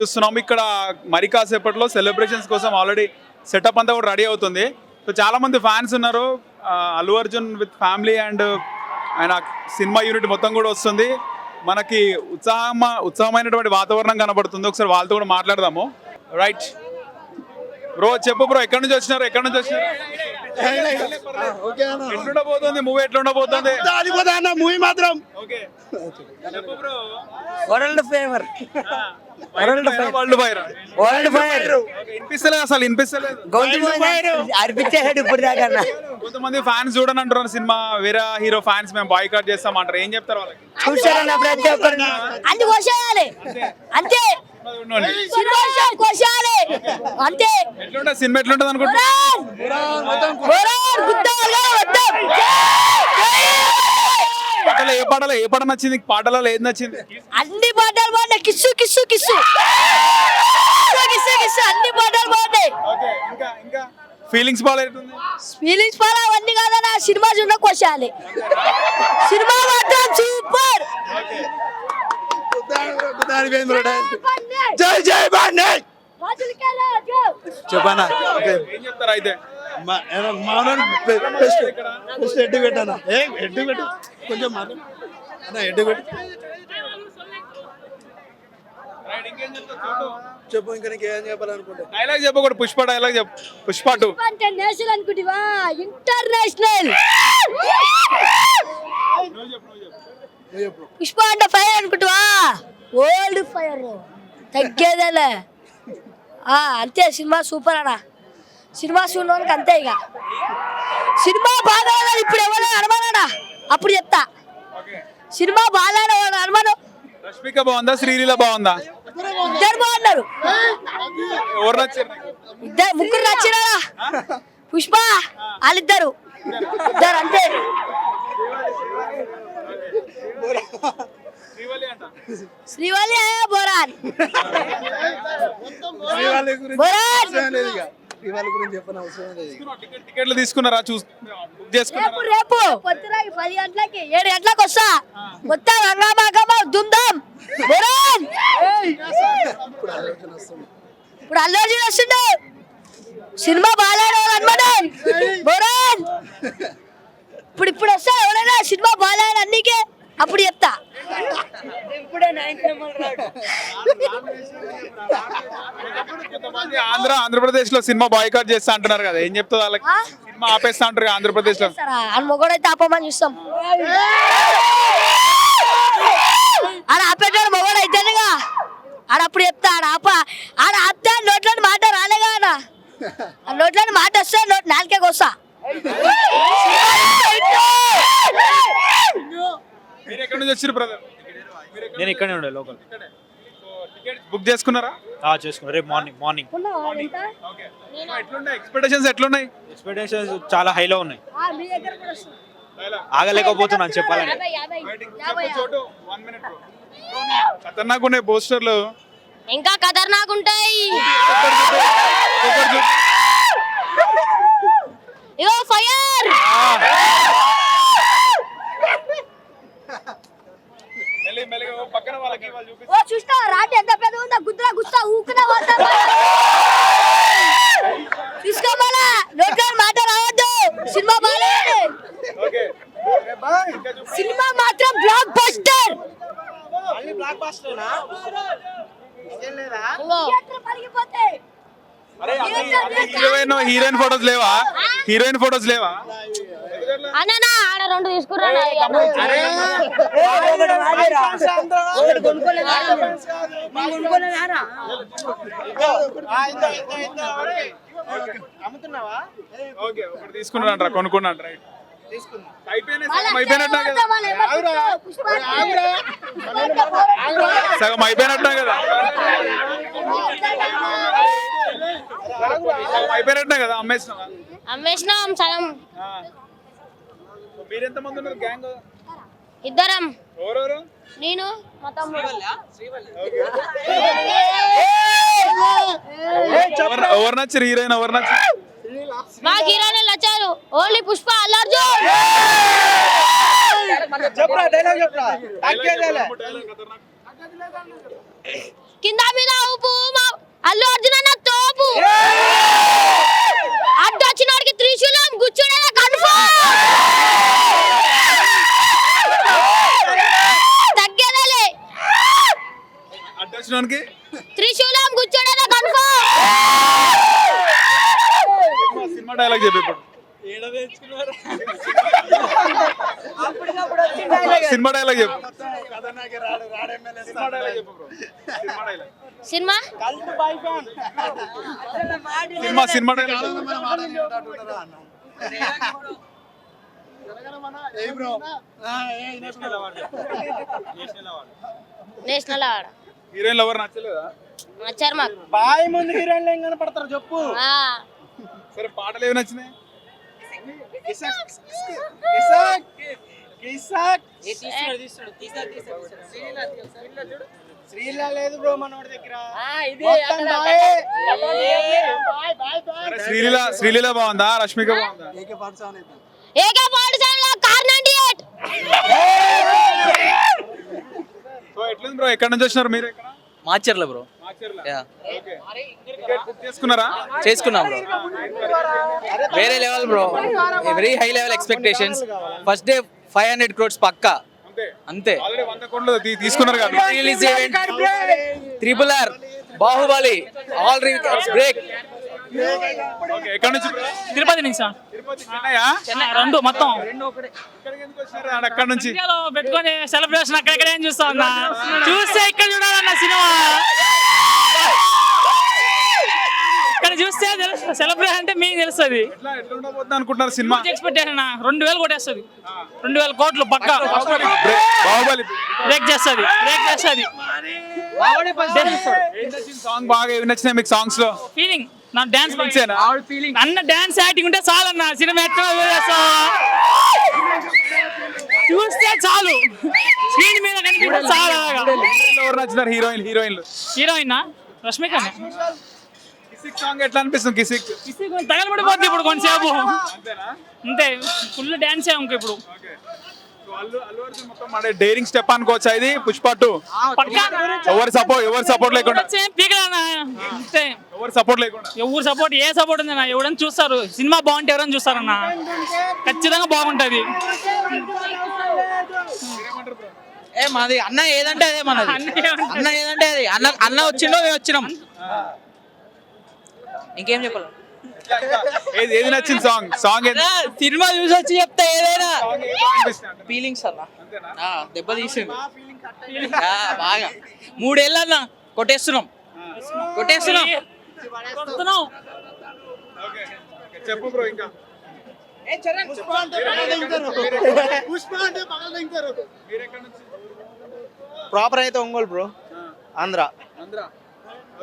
చూస్తున్నాం ఇక్కడ మరి కాసేపట్లో సెలబ్రేషన్స్ కోసం ఆల్రెడీ సెటప్ అంతా కూడా రెడీ అవుతుంది. సో చాలా మంది ఫ్యాన్స్ ఉన్నారు. Allu Arjun with family and ఆయన సినిమా యూనిట్ మొత్తం కూడా వస్తుంది. మనకి ఉత్సాహమైనటువంటి వాతావరణం కనబడుతుంది. ఒకసారి వాళ్ళతో కూడా మాట్లాడదాము. రైట్ బ్రో, చెప్పు బ్రో, ఎక్కడి నుంచి వచ్చినారు? ఎట్లుండబోతుంది మూవీ? ఎట్లుండబోతుంది మూవీ మాత్రం వరల్డ్ ఫేవర్ అనిపిస్తలేదు ఇప్పుడు దాకా. కొంతమంది ఫ్యాన్స్ చూడని అంటున్నారు సినిమా, వేరే హీరో ఫ్యాన్స్ మేము బాయ్కాట్ చేస్తామంటారు. ఏం చెప్తారు వాళ్ళకి? అంతే సినిమా ఎట్లుంటది అనుకుంటా? ఏ పాట నచ్చింది? పాటలలో ఏది నచ్చింది? అన్ని పాటలు బాగున్నాయి. Kiss kiss kiss kiss kiss అన్ని పాటలు బాగున్నాయి. ఫీలింగ్స్ బాగాలేటుంది. ఫీలింగ్స్ బాగా అవన్నీ కాదన్నా, సినిమా చూడ కోశాలి. సినిమా మాత్రం సూపర్. జై జై బాండే చెప్పనా? ఏం చెప్తారు అయితే? ఎడ్డు పెట్టానా? ఎడ్డు పెట్టు కొంచెం ఎడ్డు పెట్టు చెప్పు. ఇంకా నీకేం చెప్పాలనుకుంటా? డైలాగ్ చెప్పకూడదు. పుష్ప డైలాగ్ చెప్పు. పుష్ప 2 అంటే నేషనల్ అనుకుంటివా? ఇంటర్నేషనల్. పుష్ప అంటే ఫైర్ అనుకుంటావా? ఓల్డ్ ఫైర్ తగ్గేదేలే. అంతే, సినిమా సూపర్ అన్న. సినిమా చూడడానికి అంతే. ఇక సినిమా బాగా ఇప్పుడు ఎవరైనా అనుమానా అప్పుడు చెప్తా. సినిమా బాగా అనుమానం. రష్మిక బాగుందా? శ్రీలీల బాగుందా? ఇద్దరు బాగున్నారు. ఎవరు నచ్చారు? ముగ్గురు నచ్చినారా? పుష్ప వాళ్ళిద్దరు ఇద్దరు అంతే. శ్రీవల్లి బోరాన్ టికెట్లు తీసుకున్నారా? రేపు పొద్దున 10 గంటలకి 7 గంటలకు వస్తా. మొత్తం రంగామాగమ దుమ్దాం. బోరాన్ ఇప్పుడు అల్లు అర్జున్ వస్తుండే. సినిమా బాగాలేడు అనుమానం. బోరాన్ ఇప్పుడు వస్తా. ఎవరైనా సినిమా బాగాలేడు అన్నికే అప్పుడు చెప్తా. ఆంధ్రప్రదేశ్ లో సినిమా బాయ్కాట్ చేస్తా అంటున్నారు కదా, ఏం చెప్తుంది వాళ్ళకి? సినిమా ఆపేస్తా అంటారు ఆంధ్రప్రదేశ్ లో. మొగడైతే ఆపమని చూస్తాం. ఆడ ఆపేటాడు మొగడు అయితేనేగా. ఆడ అప్పుడు చెప్తా. ఆడ ఆప్తా. నోట్లోని మాట రాలేగా. ఆ నోట్లోని మాట వస్తే నాలుకేకి వస్తా. మీరు ఎక్కడి నుంచి వచ్చారు బ్రదర్? నేను ఇక్కడే ఉండే లోకల్. బుక్ చేసుకున్నారా? చేసుకున్నా. రేపు మార్నింగ్. ఎక్స్పెక్టేషన్స్ చాలా హైలో ఉన్నాయి. ఆగలేకపోతున్నాను చెప్పాలని. ఖతర్నాక్ ఉన్నాయి పోస్టర్లు. ఇంకా ఖతర్నాక్ ఉంటాయి. ఇగో ఫైర్. చూస్తా రాటి ఎంత పెద్ద ఉందా? గుద్దురా గుస్తా ఊకునే తీసుకోవాలా. నోట్లో మాట రావద్దు. సినిమా బాగాలేదు. సినిమా మాత్రం బ్లాక్ బస్టర్. హీరోయిన్ ఫోటోస్ లేవా? హీరోయిన్ ఫోటోస్ లేవా? అన్నా ఆడ 2 తీసుకురా. తీసుకున్నారా? కొనుక్కున్నారా? సగం అయిపోయినట్టు కదా. అయిపోయినట్టే కదా. అమ్మేసినాం సగం. మీరెంత మంది ఉన్నారు గ్యాంగ్? ఇద్దరం. ఎవరెవరు? నేను మా తమ్ముడు. ఎవరు నచ్చారు? హీరోయిన్ ఎవరు నచ్చారు? మా హీరోయిన్ నచ్చారు. ఓన్లీ పుష్ప, అల్లు అర్జున్. చెప్పరా డైలాగ్ చెప్పరా. కింద మీద ఊపు అల్లు అర్జున్ అన్న తోపు అడ్డు వచ్చినోడికి త్రిశూలం గుచ్చుడేనా కన్ఫర్మ్ తగ్గేదేలే అడ్డొచ్చినానికి త్రిశూలం గుచ్చుడేనా కన్ఫర్మ్ సినిమా డైలాగ్ చెప్పు ఇప్పుడు సినిమా డైలాగ్ చెప్పు సినిమా డైలాగ్ చెప్పు bro cinema dialogue cinema dialogue national award హీరోయిన్లు ఎవరు నచ్చలేదా నచ్చారు మాకు బాయ్ ముందు హీరోయిన్లు ఏం కనపడతారు చెప్పు. సరే పాటలు ఏమి నచ్చినాయి శ్రీలా లేదు బ్రో మనోడి దగ్గర. శ్రీలీల బాగుందా రష్మిక బాగుందా ఏకే పాఠశాలలో కార్ 98 సో ఎట్లుంది బ్రో ఎక్కడి నుంచి వచ్చినారు మీరు ఎక్కడ Macherla bro. Macherla yeah okay ticket book చేసుకున్నారా చేసుకున్నాం బ్రో. వేరే level bro, very high level expectations. First day 500 crores పక్కా అంతే అంతే. ఆల్రెడీ 100 కోట్లు తీసుకున్నారు కదా release event RRR, Baahubali, all records break. Okay ఎక్కడి నుంచి bro? తిరుపతి నుంచి సార్. తిరుపతి చెన్నైయా రెండు మొత్తం ఇక్కడికి ఎందుకు వచ్చినారు అక్కడి నుంచి ఇండియాలో పెట్టుకొని సెలబ్రేషన్ అక్కడెక్కడ ఏం చూస్తా ఉన్నా, చూస్తే ఇక్కడ చూడాలన్న సినిమా ఇక్కడ చూస్తే సెలబ్రేషన్ అంటే మీకు తెలుస్తుంది. ఎట్లా ఉండబోతుంది అనుకుంటున్నారు సినిమా ఎక్స్పెక్టేషన్ 2000 కొట్టేస్తుంది, 2000 కోట్లు పక్కా బాహుబలి బ్రేక్ చేస్తుంది. సాంగ్ బాగా ఏమి నచ్చినాయి మీకు సాంగ్స్ లో ఫీలింగ్ నా డాన్స్ Feelings-ఏనా? అన్న డాన్స్ యాక్టింగ్ ఉంటే చాలన్న సినిమా ఎట్లా చూస్తే చాలు, స్క్రీన్ మీద కనిపిస్తే చాలు. ఎవరు నచ్చినారు హీరోయిన్లు హీరోయిన్ రష్మిక కిసిక్ సాంగ్ ఎట్లా అనిపిస్తుంది కిసిక్ తగలబడిపోద్ది ఇప్పుడు కొంచెంసేపు, అంతేనా అంతే ఫుల్ డాన్స్ ఇంక ఇప్పుడు ఓకే సో అల్లు అర్జున్ మొత్తం అంటే డేరింగ్ స్టెప్ అనుకోవచ్చా ఇది పుష్ప 2 పక్కా ఎవరు సపోర్ట్ లేకుండా పీకలన్నా అంతే. ఎవరు సపోర్ట్ లేకుండా ఎవరు సపోర్ట్ ఏ సపోర్ట్ ఉందన్న, ఎవరైనా చూస్తారు సినిమా బాగుంటే ఎవరైనా చూస్తారన్న, ఖచ్చితంగా బాగుంటది. ఏ మాది అన్న ఏదంటే అదే మనది, అన్న ఏదంటే అది. అన్న వచ్చిండో మేము వచ్చినాం, ఇంకేం చెప్పాలి. ఏది నచ్చింది సాంగ్ సినిమా చూసి వచ్చి చెప్తా ఏదైనా. ఫీలింగ్స్ అన్న దెబ్బ తీసింది బాగా. 3 ఏళ్ళు అన్న కొట్టేస్తున్నాం. కొడుతున్నాం. చెప్పు బ్రో ఇంకా ప్రాపర్ అయితే ఒంగోలు బ్రో, ఆంధ్ర.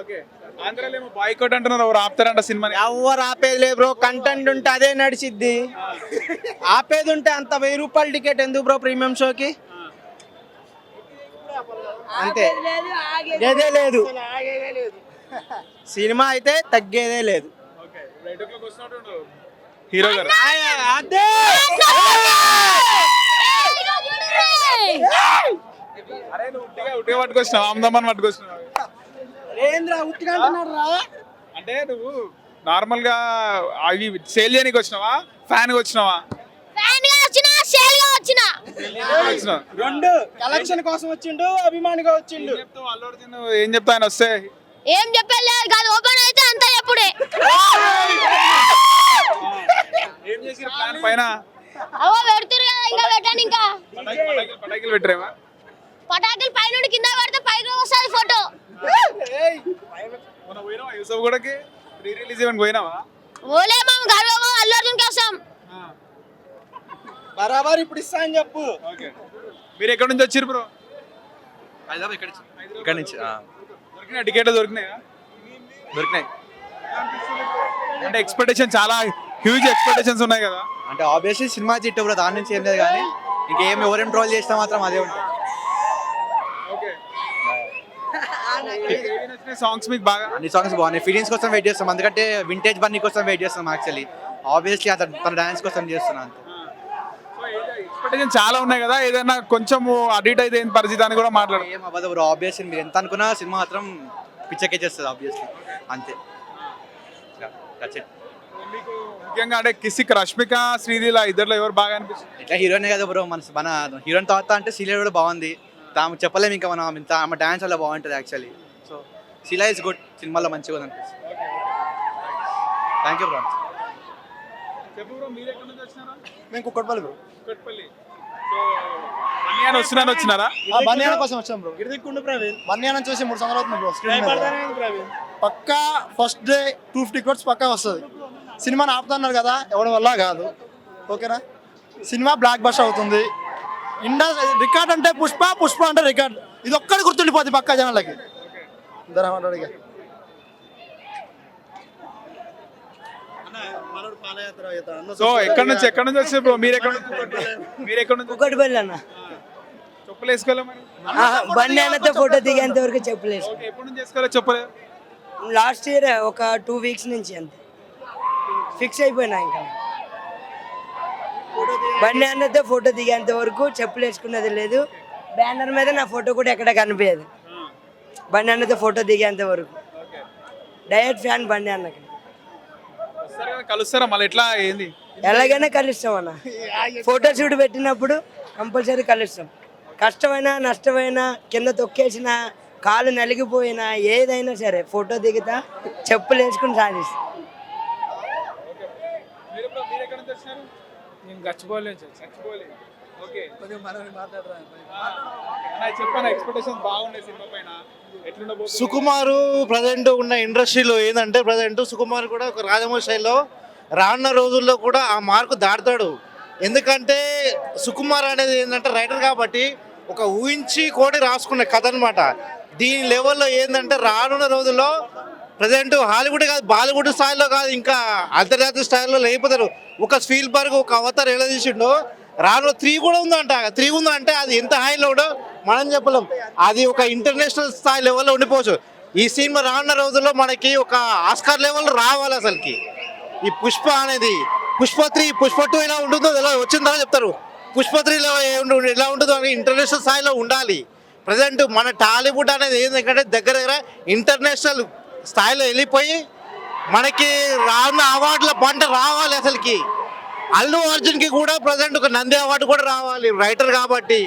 ఓకే ఆంధ్రాలో ఏమో బాయ్కాట్ అంటున్నారు, ఎవరు ఆపుతారంట సినిమాని. ఎవరు ఆపేది లేదు బ్రో, కంటెంట్ ఉంటే అదే నడిచిద్ది. ఆపేది ఉంటే అంత 1000 రూపాయల టికెట్ ఎందుకు బ్రో ప్రీమియం షోకి, అంతే. ఆగేదే లేదు, సినిమా అయితే తగ్గేదే లేదు. హీరో గారు అరే నువ్వు ఉట్టిగా పట్టుకొచ్చినావు, ఆమ్దమ్మని పట్టుకొచ్చినావు. అంటే నువ్వు నార్మల్ గా అవి సేల్ చేయడానికి వచ్చినావా ఫ్యాన్ గా వచ్చినావా? రెండు కలెక్షన్ కోసం వచ్చిండు, అభిమానిగా వచ్చిండు. అల్లు అర్జున్ ఏం చెప్తా ఆయన వస్తే ఏం చెప్పలేదు కాదు, ఓపెన్ అయితే అంతా ఎప్పుడే ఏం చేసిన ప్లాన్ పైన అవో పెడుతురు కదా, ఇంకా పెట్టండి. ఇంకా పటాకులు పెట్టరేమా? పటాకులు పై నుండి కింద పడితే పైకి వస్తుంది ఫోటో. మన పోయినావా యూసఫ్ గూడకి ప్రీ రిలీజ్ ఈవెంట్ పోయినావా? ఓలే మామ గర్వమో అల్లు అర్జున్ కోసం బరాబర్ ఇప్పుడు ఇస్తా అని చెప్పు. ఓకే మీరు ఎక్కడి నుంచి వచ్చారు బ్రో? ఇక్కడ నుంచి దొరికినా టికెట్లు దొరికినాయా? దొరికినాయి. అంటే ఎక్స్పెక్టేషన్ చాలా హ్యూజ్ ఎక్స్పెక్టేషన్స్ ఉన్నాయి కదా. అంటే ఆబ్వియస్లీ సినిమా చిట్టు బ్రో, దాని నుంచి ఏం లేదు. కానీ ఇంకేం ఎవరేం ట్రోల్ చేసినా మాత్రం అదే ఉంటుంది. ఓకే సాంగ్స్ మీకు బాగా అన్ని సాంగ్స్ బాగున్నాయి. ఫీలింగ్స్ కోసం వెయిట్ చేస్తాం, ఎందుకంటే వింటేజ్ బన్నీ కోసం వెయిట్ చేస్తాం. యాక్చువల్లీ ఆబ్వియస్లీ తన డాన్స్ కోసం చేస్తున్నాను అంతే. ఎక్స్పెక్టేషన్ చాలా ఉన్నాయి కదా, ఏదైనా కొంచెం అడిట్ అయితే ఏంటి పరిస్థితి అని కూడా మాట్లాడు. ఏం అవ్వదు బ్రో, ఆబ్వియస్లీ మీరు ఎంత అనుకున్నా సినిమా మాత్రం పిచ్చెక్కేస్తుంది ఆబ్వియస్లీ, అంతే. That's it. మీకు ముఖ్యంగా అంటే కిసిక్ రష్మిక శ్రీలీల ఇద్దరులో ఎవరు బాగా అనిపిస్తుంది? ఇట్లా హీరోనే కదా బ్రో, మన హీరోయిన్ తర్వాత అంటే శీల కూడా బాగుంది. తాము చెప్పలేము ఇంకా మనం ఇంత, ఆమె డాన్స్ అలా బాగుంటుంది actually. So Sheela is good, సినిమాలో మంచిగా ఉంది అనిపిస్తుంది. Thank you bro. చెప్పు బ్రో, మీరు ఎక్కడి నుంచి వచ్చినారా? మేము కుక్కట్పల్లి బ్రో. కుక్కట్పల్లి. సో బన్యాన్ వస్తున్నాను వచ్చినారా? బన్యానం కోసం వచ్చాం బ్రో. బన్యానం చూసి 3 సంవత్సరాలు అవుతుంది బ్రో. స్క్రీన్ మీద పక్కా ఫస్ట్ డే 250 crores పక్కా వస్తుంది. సినిమాని ఆపుతున్నారు కదా, ఎవరి వల్ల కాదు. ఓకేనా, సినిమా బ్లాక్ బస్టర్ అవుతుంది. రికార్డ్ అంటే పుష్ప, పుష్ప అంటే రికార్డ్. ఇది ఒక్కటి గుర్తుండిపోద్ది పక్కా జనాలకి. ధరమంటాడు సో ఎక్కడి నుంచి వచ్చారు బ్రో? మీరు ఎక్కడి నుంచి? కుక్కటిపల్లి అన్న. చెప్పులు వేసుకోలే మరి? బండి ఫోటో దిగేంత వరకు చెప్పలేదు. ఓకే, ఎప్పటి నుంచి వేసుకోలే చెప్పలేదు? లాస్ట్ ఇయర్ ఒక 2 weeks నుంచి అంతే ఫిక్స్ అయిపోయినా. ఇంకా బండి అన్నతో ఫోటో దిగేంత వరకు చెప్పులు వేసుకున్నది లేదు. బ్యానర్ మీద నా ఫోటో కూడా ఎక్కడ కనిపించదు. బండి అన్నతో ఫోటో దిగేంత వరకు డైరెక్ట్ ఫ్యాన్ బండి అన్నకి. కలుస్తారా మళ్ళీ? ఎట్లా ఏంది? ఎలాగైనా కలుస్తాం అన్న. ఫోటో షూట్ పెట్టినప్పుడు కంపల్సరీ కలుస్తాం. కష్టమైనా నష్టమైనా కింద తొక్కేసిన కాలు నలిగిపోయినా ఏదైనా సరే ఫోటో దిగుతా, చెప్పులు వేసుకుని సాధిస్తాం. నేను గచ్చిపోలే. ఓకే, చెప్పాను ఎక్స్పెక్టేషన్ బాగుండే సినిమా పైన. ఎట్లుండబోతుంది? సుకుమారు ప్రజెంట్ ఉన్న ఇండస్ట్రీలో ఏంటంటే, ప్రజెంట్ సుకుమార్ కూడా ఒక రాజమౌళి శైలిలో రానున్న రోజుల్లో కూడా ఆ మార్కు దాటుతాడు. ఎందుకంటే సుకుమార్ అనేది ఏంటంటే రైటర్ కాబట్టి ఒక ఊహించి కోడి రాసుకున్న కథ అనమాట. దీని లెవెల్లో ఏంటంటే రానున్న రోజుల్లో ప్రజెంట్ హాలీవుడ్ కాదు, బాలీవుడ్ స్థాయిలో కాదు, ఇంకా అంతర్జాతీయ స్థాయిలో లేకపోతారు. ఒక స్పీల్బర్గ్, ఒక అవతార్ ఎలా తీసిండో రాను 3 కూడా ఉందంట. 3 ఉందంటే అది ఎంత హైలో ఉండో మనం చెప్పలేం. అది ఒక ఇంటర్నేషనల్ స్థాయి లెవెల్లో ఉండిపోవచ్చు. ఈ సినిమా రానున్న రోజుల్లో మనకి ఒక ఆస్కార్ లెవెల్లో రావాలి. అసలుకి ఈ పుష్ప అనేది పుష్ప 3, పుష్ప 2 ఎలా ఉంటుందో ఎలా వచ్చిందో చెప్తారు. పుష్ప 3లో ఎలా ఉంటుందో అని ఇంటర్నేషనల్ స్థాయిలో ఉండాలి. ప్రజెంట్ మన టాలీవుడ్ అనేది ఏంటంటే దగ్గర ఇంటర్నేషనల్ స్థాయిలో వెళ్ళిపోయి మనకి రానున్న అవార్డుల పంట రావాలి. అసలుకి అల్లు అర్జున్కి కూడా ప్రజెంట్ ఒక నంది అవార్డు కూడా రావాలి. రైటర్ కాబట్టి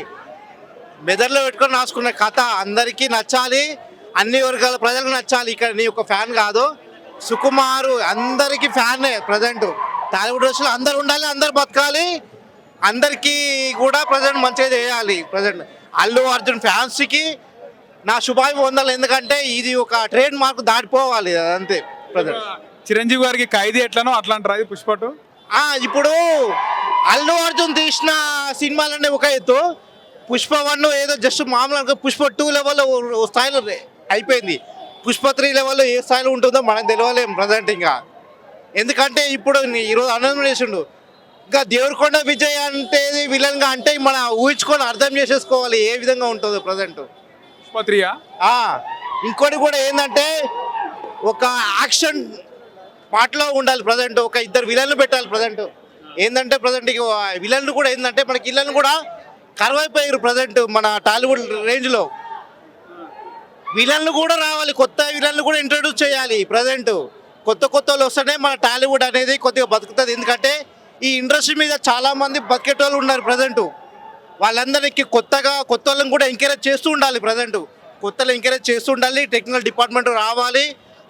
మెదడులో పెట్టుకొని రాసుకున్న కథ అందరికీ నచ్చాలి, అన్ని వర్గాల ప్రజలకు నచ్చాలి. ఇక్కడ నీ ఒక ఫ్యాన్ కాదు, సుకుమారు అందరికీ ఫ్యానే. ప్రజెంట్ టాలీవుడ్ రోజులు అందరు ఉండాలి, అందరు బతకాలి, అందరికీ కూడా ప్రజెంట్ మంచిగా చేయాలి. ప్రజెంట్ అల్లు అర్జున్ ఫ్యాన్స్కి నా శుభాభివందనలు. ఎందుకంటే ఇది ఒక ట్రేడ్ మార్క్ దాటిపోవాలి అంతే. ప్రజెంట్ చిరంజీవి గారికి ఖైదీ ఎట్లనో అట్లా అంటారు, అది పుష్ప 2. ఇప్పుడు అల్లు అర్జున్ తీసిన సినిమాలన్నీ ఒక ఎత్తు, పుష్ప 1 ఏదో జస్ట్ మామూలుగా పుష్ప 2 లెవెల్లో స్థాయిలో అయిపోయింది. పుష్ప 3 లెవెల్లో ఏ స్థాయిలో ఉంటుందో మనకు తెలియలేము ప్రజెంట్ ఇంకా. ఎందుకంటే ఇప్పుడు ఈరోజు అనౌన్స్ చేసిండు ఇంకా దేవరకొండ విజయ్ అంటే విలన్గా అంటే మన ఊహించుకొని అర్థం చేసేసుకోవాలి ఏ విధంగా ఉంటుందో ప్రజెంట్. పుష్ప 3 ఇంకోటి కూడా ఏంటంటే ఒక యాక్షన్ పార్ట్లో ఉండాలి. ప్రజెంట్ ఒక 2 విలన్లు పెట్టాలి. ప్రజెంట్ ఏంటంటే ప్రజెంట్ విలన్లు కూడా ఏంటంటే మనకి విలన్లు కూడా కరువైపోయారు. ప్రజెంట్ మన టాలీవుడ్ రేంజ్లో విలన్లు కూడా రావాలి, కొత్త విలన్లు కూడా ఇంట్రడ్యూస్ చేయాలి. ప్రజెంట్ కొత్త వాళ్ళు వస్తేనే మన టాలీవుడ్ అనేది కొద్దిగా బతుకుతుంది. ఎందుకంటే ఈ ఇండస్ట్రీ మీద చాలామంది బతికేటోళ్ళు ఉన్నారు. ప్రజెంట్ వాళ్ళందరికీ కొత్త వాళ్ళని కూడా ఎంకరేజ్ చేస్తూ ఉండాలి. ప్రజెంట్ కొత్తలు ఎంకరేజ్ చేస్తూ ఉండాలి. టెక్నికల్ డిపార్ట్మెంట్ రావాలి,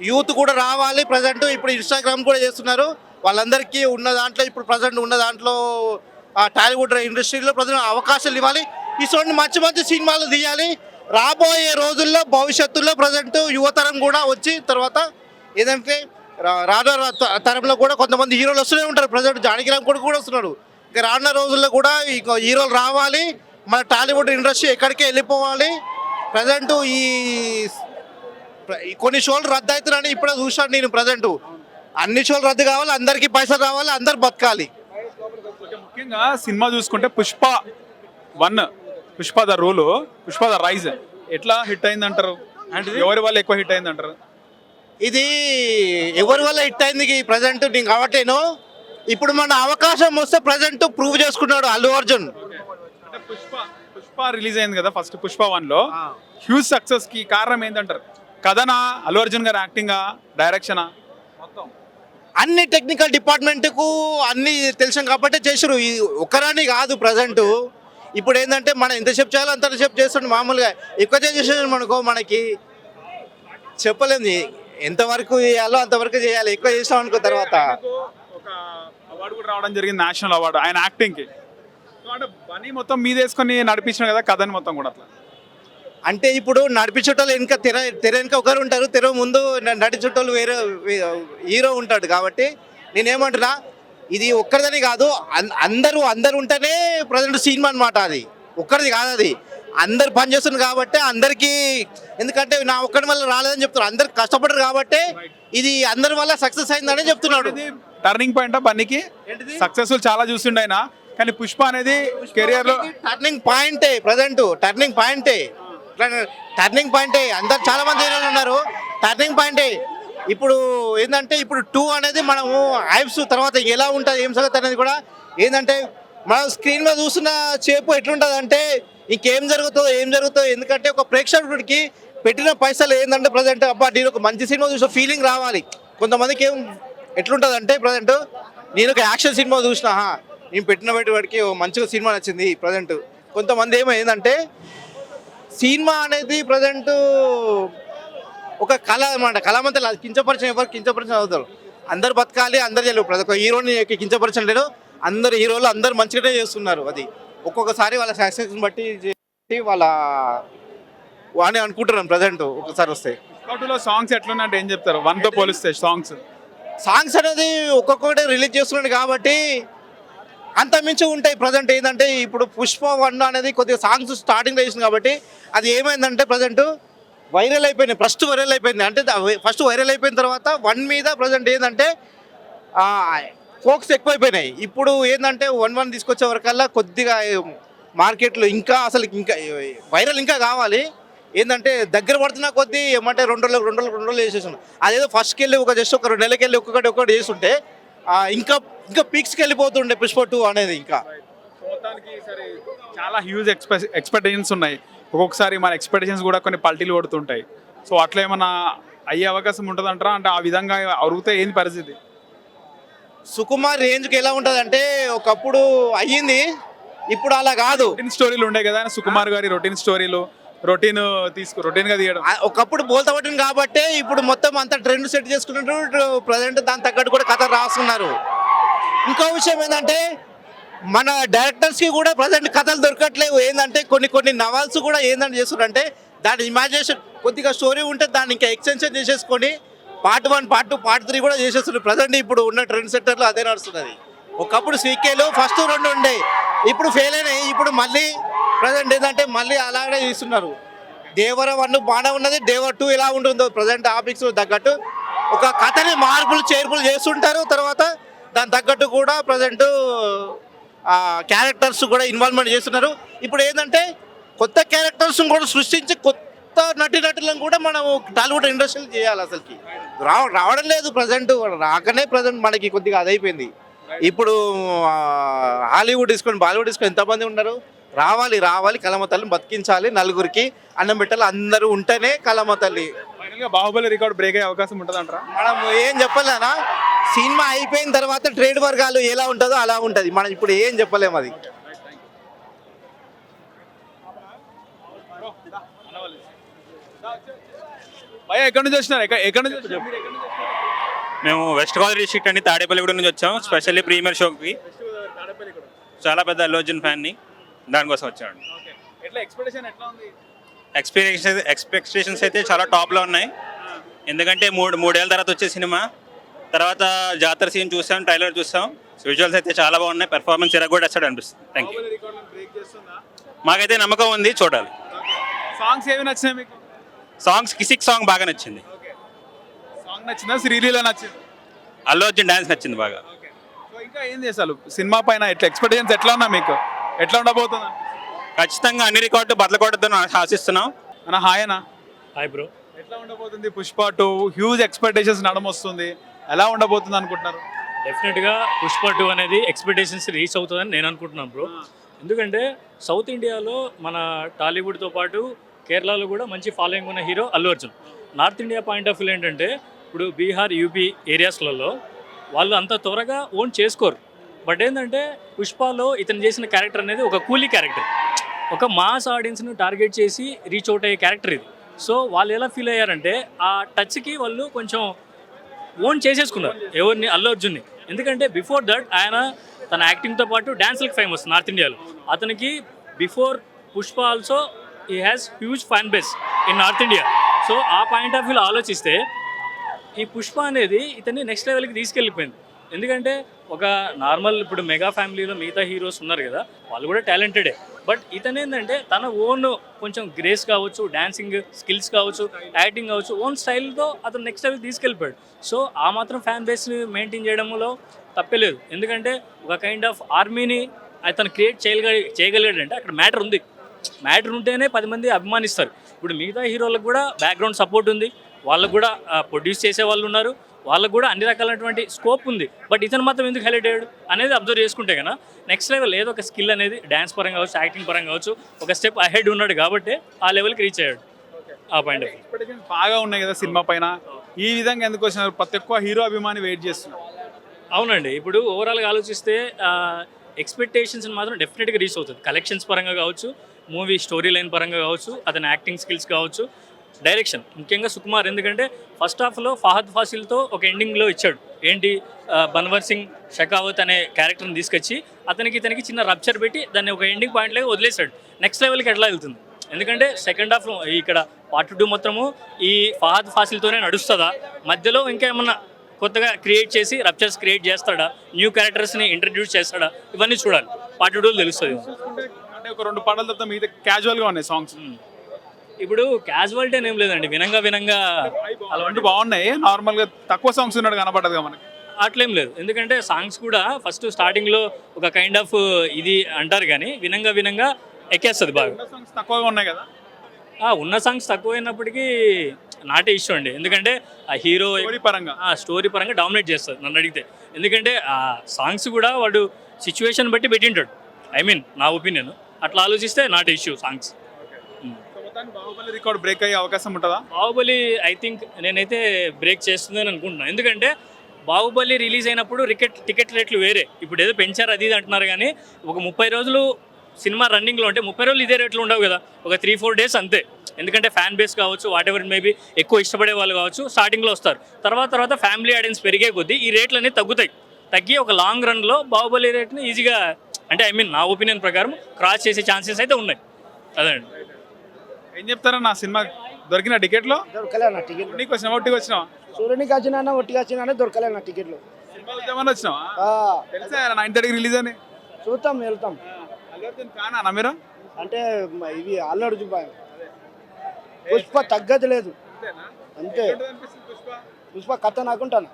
యూత్ కూడా రావాలి. ప్రజెంట్ ఇప్పుడు ఇన్స్టాగ్రామ్ కూడా చేస్తున్నారు. వాళ్ళందరికీ ఉన్న దాంట్లో ఇప్పుడు ప్రజెంట్ ఉన్న దాంట్లో టాలీవుడ్ ఇండస్ట్రీలో ప్రజెంట్ అవకాశాలు ఇవ్వాలి. ఇటువంటి మంచి సినిమాలు తీయాలి. రాబోయే రోజుల్లో భవిష్యత్తులో ప్రజెంట్ యువతరం కూడా వచ్చి తర్వాత ఏదంటే రానున్న తరంలో కూడా కొంతమంది హీరోలు వస్తూనే ఉంటారు. ప్రజెంట్ జానకిరామ్ కూడా వస్తున్నాడు. ఇంకా రానున్న రోజుల్లో కూడా ఈ హీరోలు రావాలి. మన టాలీవుడ్ ఇండస్ట్రీ ఎక్కడికి వెళ్ళిపోవాలి. ప్రజెంట్ ఈ కొన్ని షోలు రద్దు అవుతున్నాయని ఇప్పుడే చూశాను నేను. ప్రజెంట్ అన్ని షోలు రద్దు కావాలి, అందరికీ పైసలు రావాలి, అందరు బతకాలి. ముఖ్యంగా సినిమా చూసుకుంటే Pushpa 1, Pushpa the rule, Pushpa the rise ఎట్లా హిట్ అయింది అంటారు? అంటే ఎవరి వల్ల ఎక్కువ హిట్ అయింది అంటారు? ఇది ఎవరి వల్ల హిట్ అయింది ప్రజెంట్ నేను కాబట్టేను. ఇప్పుడు మన అవకాశం వస్తే ప్రజెంట్ ప్రూవ్ చేసుకున్నాడు అల్లు అర్జున్. పుష్ప రిలీజ్ అయింది కదా ఫస్ట్ పుష్ప 1లో హ్యూజ్ సక్సెస్ కి కారణం ఏంటంటారు? కథనా, అల్లు అర్జున్ గారి యాక్టింగా, డైరెక్షనా? అన్ని టెక్నికల్ డిపార్ట్మెంట్కు అన్ని తెలిసాం కాబట్టి చేసారు. ఈ ఒక్కరని కాదు ప్రజెంట్. ఇప్పుడు ఏంటంటే మనం ఎంతసేపు చేయాలో అంతసేపు చేస్తుండే. మామూలుగా ఎక్కువ చేసేసాం అనుకో మనకి చెప్పలేము ఎంతవరకు చేయాలో అంతవరకు చేయాలి. ఎక్కువ చేసాం అనుకో తర్వాత ఒక అవార్డు కూడా రావడం జరిగింది, నేషనల్ అవార్డు ఆయన యాక్టింగ్ కి. సో అంటే బన్నీ మొత్తం మీదేసుకొని నడిపించిన కదా కథని మొత్తం కూడా అట్లా. అంటే ఇప్పుడు నడిపించేటోళ్ళు వెనుక తెర వెనుక ఒకరు ఉంటారు, తెర ముందు నడిచేటోళ్ళు వేరే హీరో ఉంటాడు. కాబట్టి నేనేమంటున్నా, ఇది ఒక్కరిదని కాదు, అందరూ ఉంటేనే ప్రజెంట్ సినిమా అనమాట. అది ఒక్కరిది కాదు, అది అందరు పని చేస్తున్నారు కాబట్టి అందరికీ. ఎందుకంటే నా ఒక్కడి వల్ల రాలేదని చెప్తున్నారు, అందరు కష్టపడరు కాబట్టి ఇది అందరి వల్ల సక్సెస్ అయిందని చెప్తున్నాడు. టర్నింగ్ పాయింట్ బన్నీకి సక్సెస్ఫుల్ చాలా చూస్తుండే ఆయన, కానీ పుష్ప అనేది కెరియర్ లో టర్నింగ్ పాయింటే. ప్రజెంట్ టర్నింగ్ పాయింటే. అందరు చాలా మంది హీరోలు ఉన్నారు, టర్నింగ్ పాయింటే. ఇప్పుడు ఏంటంటే ఇప్పుడు 2 అనేది మనము హైప్స్ తర్వాత ఎలా ఉంటుంది ఏం సంగతి అనేది కూడా ఏంటంటే మనం స్క్రీన్ మీద చూస్తున్న చేపు ఎట్లుంటుంది అంటే ఇంకేం జరుగుతుందో. ఎందుకంటే ఒక ప్రేక్షకుడికి పెట్టిన పైసలు ఏంటంటే ప్రజెంట్ అబ్బా నేను ఒక మంచి సినిమా చూసిన ఫీలింగ్ రావాలి. కొంతమందికి ఎట్లుంటుంది అంటే ప్రజెంట్ నేను ఒక యాక్షన్ సినిమా చూసినా, నేను పెట్టిన వాడికి మంచిగా సినిమా నచ్చింది ప్రజెంట్. కొంతమంది ఏమో ఏంటంటే సినిమా అనేది ప్రజెంట్ ఒక కళ అనమాట. కళమంతా కించపరిచిన ఎవరు కించపరిచిన అవుతారు. అందరు బతకాలి, అందరు చేయలేరు. ప్రతి ఒక్క హీరోని కించపరచడం లేదు. అందరు హీరోలు అందరు మంచిగానే చేస్తున్నారు. అది ఒక్కొక్కసారి వాళ్ళ సక్సెస్ బట్టి వాళ్ళ వాడిని అనుకుంటున్నాను ప్రజెంట్. ఒకసారి వస్తే సాంగ్స్ ఎట్లున్నాయంటే ఏం చెప్తారు 1తో పోలిస్తే? సాంగ్స్ అనేది ఒక్కొక్కటి రిలీజ్ చేస్తున్నాడు కాబట్టి అంత మించి ఉంటాయి. ప్రజెంట్ ఏంటంటే ఇప్పుడు పుష్ప 1 అనేది కొద్దిగా సాంగ్స్ స్టార్టింగ్లో చేసింది కాబట్టి అది ఏమైందంటే ప్రజెంట్ వైరల్ అయిపోయినాయి. ఫస్ట్ వైరల్ అయిపోయింది అంటే ఫస్ట్ వైరల్ అయిపోయిన తర్వాత 1 మీద ప్రజెంట్ ఏంటంటే ఫోక్స్ ఎక్కువైపోయినాయి. ఇప్పుడు ఏంటంటే 1 తీసుకొచ్చే వరకల్లా కొద్దిగా మార్కెట్లో ఇంకా అసలు ఇంకా వైరల్ ఇంకా కావాలి. ఏంటంటే దగ్గర పడుతున్న కొద్దీ ఏమంటే 2 రోజులు చేసేస్తున్నాం. అదేదో ఫస్ట్కి వెళ్ళి జస్ట్ ఒక 2 నెలలకి వెళ్ళి ఒక్కొక్కటి చేస్తుంటే ఇంకా పీక్స్కి వెళ్ళిపోతుండే పుష్ప 2 అనేది. ఇంకా మొత్తానికి సరే చాలా హ్యూజ్ ఎక్స్పెక్టేషన్స్ ఉన్నాయి. ఒక్కొక్కసారి మన ఎక్స్పెక్టేషన్స్ కూడా కొన్ని పల్టీలు కొడుతుంటాయి. సో అట్లా ఏమన్నా అయ్యే అవకాశం ఉంటుంది అంటారా? అంటే ఆ విధంగా అరుగుతే ఏంది పరిస్థితి? సుకుమార్ రేంజ్కి ఎలా ఉంటుంది అంటే ఒకప్పుడు అయ్యింది, ఇప్పుడు అలా కాదు. రొటీన్ స్టోరీలు ఉండే కదా సుకుమార్ గారి రొటీన్ స్టోరీలు, రొటీన్గా తీయడం. ఒకప్పుడు బోల్తా పట్టింది కాబట్టి ఇప్పుడు మొత్తం అంతా ట్రెండ్ సెట్ చేసుకున్నట్టు ప్రజెంట్ దాని తగ్గట్టు కూడా కథ రాస్తున్నారు. ఇంకో విషయం ఏంటంటే మన డైరెక్టర్స్కి కూడా ప్రజెంట్ కథలు దొరకట్లేవు. ఏంటంటే కొన్ని నవల్స్ కూడా ఏంటంటే చేస్తున్నారంటే దాని ఇమాజినేషన్ కొద్దిగా స్టోరీ ఉంటే దాన్ని ఇంకా ఎక్స్టెన్షన్ చేసేసుకొని పార్ట్ 1, పార్ట్ 2, పార్ట్ 3 కూడా చేసేస్తున్నారు. ప్రజెంట్ ఇప్పుడు ఉన్న ట్రెండ్ సెట్టర్లో అదే నడుస్తున్నది. ఒకప్పుడు సీకేలు ఫస్ట్ 2 ఉండే, ఇప్పుడు ఫెయిల్ అయినాయి. ఇప్పుడు మళ్ళీ ప్రజెంట్ ఏంటంటే మళ్ళీ అలాగే తీస్తున్నారు. దేవర 1 బాగానే ఉన్నది, దేవర 2 ఎలా ఉంటుందో ప్రజెంట్ ఆపిక్స్ తగ్గట్టు ఒక కథని మార్పులు చేర్పులు చేస్తుంటారు. తర్వాత దాని తగ్గట్టు కూడా ప్రజెంట్ క్యారెక్టర్స్ కూడా ఇన్వాల్వ్మెంట్ చేస్తున్నారు. ఇప్పుడు ఏంటంటే కొత్త క్యారెక్టర్స్ కూడా సృష్టించి కొత్త నటులను కూడా మనం టాలీవుడ్ ఇండస్ట్రీలో చేయాలి. అసలుకి రావడం లేదు ప్రజెంట్, రాకనే ప్రజెంట్ మనకి కొద్దిగా అదైపోయింది. ఇప్పుడు హాలీవుడ్ తీసుకొని బాలీవుడ్ తీసుకొని ఎంతమంది ఉన్నారు? రావాలి కలమ తల్లిని బతికించాలి, నలుగురికి అన్నం పెట్టాలి, అందరూ ఉంటేనే కలమ తల్లి. బాహుబలి రికార్డ్ బ్రేక్ అయ్యే అవకాశం ఉంటుంది అంటారా? మనం ఏం చెప్పలేనా, సినిమా అయిపోయిన తర్వాత ట్రేడ్ వర్గాలు ఎలా ఉంటుందో అలా ఉంటుంది. మనం ఇప్పుడు ఏం చెప్పలేము. అది ఎక్కడి నుంచి వచ్చినారు? ఎక్కడి నుంచి? మేము వెస్ట్ గోదావరి డిస్ట్రిక్ట్ అండి, తాడేపల్లిగూడెం నుంచి వచ్చాం. స్పెషల్లీ ప్రీమియర్ షోకి. చాలా పెద్ద అల్లు అర్జున్ ఫ్యాన్ని, దానికోసం వచ్చాడు. ఎక్స్పెక్టేషన్స్ అయితే చాలా టాప్లో ఉన్నాయి. ఎందుకంటే మూడేళ్ళ తర్వాత వచ్చే సినిమా, తర్వాత జాతర సీన్ చూసాం, ట్రైలర్ చూసాం, విజువల్స్ అయితే చాలా బాగున్నాయి. పెర్ఫార్మెన్స్ ఇరగొట్టేస్తాడు అనిపిస్తుంది. Thank you. మాకైతే నమ్మకం ఉంది, చూడాలి. సాంగ్స్ ఏమి నచ్చినాయి మీకు? సాంగ్స్ కిసిక్ సాంగ్ బాగా నచ్చింది. సాంగ్ నచ్చిందా? శ్రీలీల నచ్చింది? అల్లు అర్జున్ డాన్స్ నచ్చింది బాగా. ఇంకా ఏంది అసలు సినిమా పైన ఎక్స్పెక్టేషన్స్ ఎట్లా ఉన్నా మీకు? ఎట్లా ఉండబోతుంది? ఖచ్చితంగా అన్ని రికార్డు బద్దలకొట్టద్దని ఆశిస్తున్నాం. అన్న హాయ్ అన్న. Hi bro. ఎట్లా ఉండబోతుంది పుష్ప 2? హ్యూజ్ ఎక్స్పెక్టేషన్స్ నడమొస్తుంది, ఎలా ఉండబోతుంది అనుకుంటున్నారు? డెఫినెట్గా పుష్ప 2 అనేది ఎక్స్పెక్టేషన్స్ రీచ్ అవుతుందని నేను అనుకుంటున్నాను బ్రో. ఎందుకంటే సౌత్ ఇండియాలో మన టాలీవుడ్తో పాటు కేరళలో కూడా మంచి ఫాలోయింగ్ ఉన్న hero Allu Arjun. North India point of view ఏంటంటే ఇప్పుడు బీహార్, యూపీ ఏరియాస్లలో వాళ్ళు అంత త్వరగా ఓన్ చేసుకోరు. బట్ ఏంటంటే పుష్పలో ఇతను చేసిన క్యారెక్టర్ అనేది ఒక కూలీ క్యారెక్టర్, ఒక మాస్ ఆడియన్స్ను టార్గెట్ చేసి రీచ్ అవుట్ అయ్యే క్యారెక్టర్ ఇది. సో వాళ్ళు ఎలా ఫీల్ అయ్యారంటే ఆ టచ్కి వాళ్ళు కొంచెం ఓన్ చేసేసుకున్నారు ఎవరిని, అల్లు అర్జున్ని. ఎందుకంటే బిఫోర్ దట్ ఆయన తన యాక్టింగ్తో పాటు డ్యాన్స్లకు ఫేమస్ నార్త్ ఇండియాలో. అతనికి before Pushpa also he has huge fan base in north India. So ఆ పాయింట్ ఆఫ్ వ్యూలో ఆలోచిస్తే ఈ పుష్ప అనేది ఇతన్ని నెక్స్ట్ లెవెల్కి తీసుకెళ్ళిపోయింది. ఎందుకంటే ఒక నార్మల్ ఇప్పుడు మెగా ఫ్యామిలీలో మిగతా హీరోస్ ఉన్నారు కదా, వాళ్ళు కూడా టాలెంటెడే. బట్ ఇతను ఏంటంటే తన ఓన్ కొంచెం గ్రేస్ కావచ్చు, డాన్సింగ్ స్కిల్స్ కావచ్చు, యాక్టింగ్ కావచ్చు, ఓన్ స్టైల్తో అతను నెక్స్ట్ లెవెల్ తీసుకెళ్ళిపోయాడు. సో ఆ మాత్రం ఫ్యాన్ బేస్ని మెయింటైన్ చేయడంలో తప్పలేదు. ఎందుకంటే ఒక కైండ్ ఆఫ్ ఆర్మీని అతను క్రియేట్ చేయగలిగాడంటే అక్కడ మ్యాటర్ ఉంది. మ్యాటర్ ఉంటేనే 10 మంది అభిమానిస్తారు. ఇప్పుడు మిగతా హీరోలకు కూడా బ్యాక్గ్రౌండ్ సపోర్ట్ ఉంది, వాళ్ళకు కూడా ప్రొడ్యూస్ చేసే వాళ్ళు ఉన్నారు, వాళ్ళకు కూడా అన్ని రకాలైనటువంటి స్కోప్ ఉంది. బట్ ఇతను మాత్రం ఎందుకు హైలైట్ అయ్యాడు అనేది అబ్జర్వ్ చేసుకుంటే కన్నా నెక్స్ట్ లెవెల్ ఏదో ఒక స్కిల్ అనేది డ్యాన్స్ పరంగా కావచ్చు, యాక్టింగ్ పరంగా కావచ్చు, ఒక స్టెప్ అహెడ్ ఉన్నాడు కాబట్టి ఆ లెవెల్కి రీచ్ అయ్యాడు. ఆ పాయింట్ ఆఫ్ ఎక్స్పెక్టేషన్స్ బాగా ఉన్నాయి కదా సినిమా పైన, ఈ విధంగా ఎందుకు వచ్చినారు? ప్రతి ఒక్క హీరో అభిమాని వెయిట్ చేస్తున్నారు. అవునండి, ఇప్పుడు ఓవరాల్గా ఆలోచిస్తే ఎక్స్పెక్టేషన్స్ మాత్రం డెఫినెట్గా రీచ్ అవుతుంది. కలెక్షన్స్ పరంగా కావచ్చు, మూవీ స్టోరీ లైన్ పరంగా కావచ్చు, అతని యాక్టింగ్ స్కిల్స్ కావచ్చు, డైరెక్షన్, ముఖ్యంగా సుకుమార్. ఎందుకంటే ఫస్ట్ హాఫ్లో ఫహద్ ఫాసిల్తో ఒక ఎండింగ్లో ఇచ్చాడు ఏంటి, బన్వర్ సింగ్ షెకావత్ అనే క్యారెక్టర్ని తీసుకొచ్చి ఇతనికి చిన్న రప్చర్ పెట్టి దాన్ని ఒక ఎండింగ్ పాయింట్లో వదిలేశాడు. నెక్స్ట్ లెవెల్కి ఎట్లా వెళ్తుంది? ఎందుకంటే సెకండ్ హాఫ్ ఇక్కడ పార్ట్ 2 మొత్తము ఈ ఫహద్ ఫాసిల్తోనే నడుస్తుందా, మధ్యలో ఇంకా ఏమన్నా కొత్తగా క్రియేట్ చేసి రప్చర్స్ క్రియేట్ చేస్తాడా, న్యూ క్యారెక్టర్స్ని ఇంట్రడ్యూస్ చేస్తాడా, ఇవన్నీ చూడాలి. పార్ట్ 2 తెలుస్తుంది. అంటే ఒక 2 పాటల తర్వాత మిగతా క్యాజువల్గా ఉన్నాయి సాంగ్స్. ఇప్పుడు క్యాజువాలిటీ ఏం లేదండి, వినంగా అలాంటి బాగున్నాయి. నార్మల్గా తక్కువ సాంగ్స్ ఉన్నాడు కనపడదుగా మనకి. అట్లేం లేదు. ఎందుకంటే సాంగ్స్ కూడా ఫస్ట్ స్టార్టింగ్లో ఒక కైండ్ ఆఫ్ ఇది అంటారు, కానీ వినంగా ఎక్కేస్తుంది బాగా. సాంగ్స్ తక్కువగా ఉన్నాయి కదా. ఉన్న సాంగ్స్ తక్కువైనప్పటికీ నాటే ఇష్యూ అండి. ఎందుకంటే ఆ హీరో స్టోరీ పరంగా డామినేట్ చేస్తుంది నన్ను అడిగితే. ఎందుకంటే ఆ సాంగ్స్ కూడా వాడు సిచ్యువేషన్ బట్టి పెట్టింటాడు. ఐ మీన్ నా ఒపీనియన్ అట్లా ఆలోచిస్తే not issue songs. Baahubali record break అయ్యే అవకాశం ఉంటుందా? బాహుబలి ఐ థింక్ నేనైతే బ్రేక్ చేస్తుందని అనుకుంటున్నాను. ఎందుకంటే బాహుబలి రిలీజ్ అయినప్పుడు టికెట్ రేట్లు వేరే, ఇప్పుడు ఏదో పెంచారు అది ఇది అంటున్నారు, కానీ ఒక 30 రోజులు సినిమా రన్నింగ్లో ఉంటే 30 రోజులు ఇదే రేట్లు ఉండవు కదా, ఒక 3-4 డేస్ అంతే. ఎందుకంటే ఫ్యాన్ బేస్ కావచ్చు, వాట్ ఎవర్ మేబీ ఎక్కువ ఇష్టపడే వాళ్ళు కావచ్చు స్టార్టింగ్లో వస్తారు. తర్వాత ఫ్యామిలీ ఆడియన్స్ పెరిగే కొద్దీ ఈ రేట్లు అనేవి తగ్గి ఒక లాంగ్ రన్లో బాహుబలి రేట్ని ఈజీగా, అంటే ఐ మీన్ నా ఒపీనియన్ ప్రకారం క్రాస్ చేసే ఛాన్సెస్ అయితే ఉన్నాయి. అదండి. ఏం చెప్తారా? నా సినిమా దొరికిన టికెట్లో? దొరకలే నా టికెట్. నీకు వచ్చినా ఒట్టికి వచ్చినావా? సూర్యునికి వచ్చినా ఒట్టిగా వచ్చినా దొరకలే నా టికెట్లు. సినిమా చూద్దామని వచ్చినావా? తెలుసా 9:30కి రిలీజ్ అని? చూద్దాం, వెళ్తాం. అల్లు అర్జున్ కానా మీరు? అంటే ఇవి అల్లు అర్జున్ బాయ్. పుష్ప తగ్గదు లేదు అంతే. పుష్ప కథ నాకుంటాను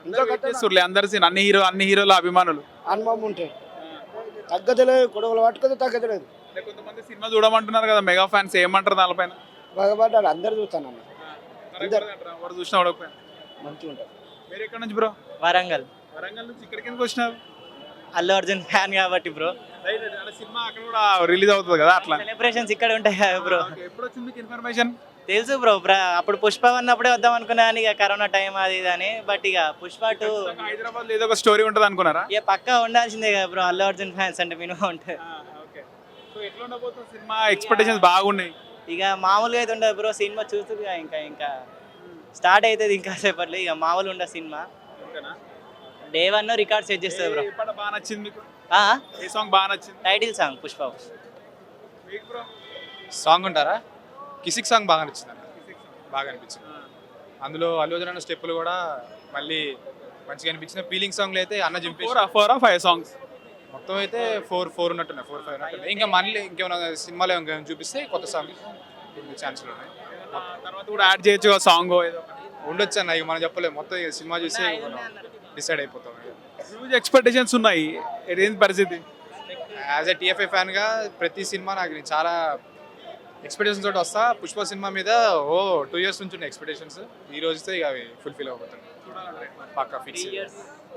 ఇంకా కట్టేస్తుర్లే అందరు సీన్, అన్ని హీరోల అభిమానులు అనుభవం ఉంటాయి. తగ్గదలేదు, గొడవలు పట్టుకుంటే తగ్గదలేదు. కొంతమంది సినిమా చూడమంటున్నారు కదా మెగా ఫ్యాన్స్, ఏమంటారు దానిపైన? బాగుపడ్డాడు, అందరు చూస్తాను అన్న. వాడు చూసినా వాడకపోయినా మంచిగా ఉంటారు. మీరు ఎక్కడి నుంచి బ్రో? వరంగల్. వరంగల్ నుంచి ఇక్కడికి ఎందుకు వచ్చినారు? అల్లు అర్జున్ ఫ్యాన్ కాబట్టి బ్రో. సినిమా అక్కడ కూడా రిలీజ్ అవుతుంది కదా, అట్లా సెలబ్రేషన్స్ ఇక్కడ ఉంటాయి కదా బ్రో. ఎప్పుడు వచ్చింది మీకు ఇన్ఫర్మేషన్? తెలుసు బ్రో, అప్పుడు పుష్ప ఉన్నప్పుడే వద్దాం అనుకున్నా కానీ ఇక కరోనా టైం అది ఇది అని. బట్ ఇక పుష్ప 2 హైదరాబాద్ ఏదో ఒక స్టోరీ ఉంటుంది అనుకున్నారా? ఇక పక్కా ఉండాల్సిందే కదా బ్రో, అల్లు అర్జున్ ఫ్యాన్స్ అంటే మినిమం ఉంటుంది. సో ఎట్లా ఉండబోతుంది సినిమా? ఎక్స్పెక్టేషన్స్ బాగున్నాయి. ఇక మామూలుగా అయితే ఉండదు బ్రో, సినిమా చూస్తుందిగా ఇంకా స్టార్ట్ అవుతుంది ఇంకా సేపట్లో. ఇక మామూలు ఉండదు సినిమా. Day 1 రికార్డ్ సెట్ చేస్తుంది బ్రో. బాగా నచ్చింది మీకు? ఏ సాంగ్ బాగా నచ్చింది? Title song Pushpa. సాంగ్ ఉంటారా? కిసిక్ సాంగ్ బాగా నచ్చింది అన్న, బాగా అనిపించింది. అందులో అల్లు అర్జున్ అన్న స్టెప్పులు కూడా మళ్ళీ మంచిగా అనిపించిన. ఫీలింగ్ సాంగ్లు అయితే అన్న చింపేసి 4 or 5 సాంగ్స్ మొత్తం అయితే 4 ఉన్నట్టున్నాయి, 4-5 ఉన్నట్టున్నాయి. ఇంకా మళ్ళీ ఇంకేమైనా సినిమాలో ఇంకేమైనా చూపిస్తే కొత్త సాంగ్ ఛాన్సులు ఉన్నాయి. తర్వాత కూడా యాడ్ చేయొచ్చు ఆ సాంగ్ ఏదో ఉండొచ్చు అన్న, ఇక మనం చెప్పలేము. మొత్తం ఇక సినిమా చూసి డిసైడ్ అయిపోతాం. హ్యూజ్ ఎక్స్పెక్టేషన్స్ ఉన్నాయి, ఏంటి పరిస్థితి? యాజ్ ఎ టీఎఫ్ఐ ఫ్యాన్గా ప్రతి సినిమా నాకు చాలా ఎక్స్పెక్టేషన్స్ తోటి వస్తా. పుష్ప సినిమా మీద 2 years నుంచి ఉన్న ఎక్స్పెక్టేషన్స్ ఈ రోజుతో ఇక అవి ఫుల్ఫిల్ అయిపోతాయి, పక్కా ఫిక్స్.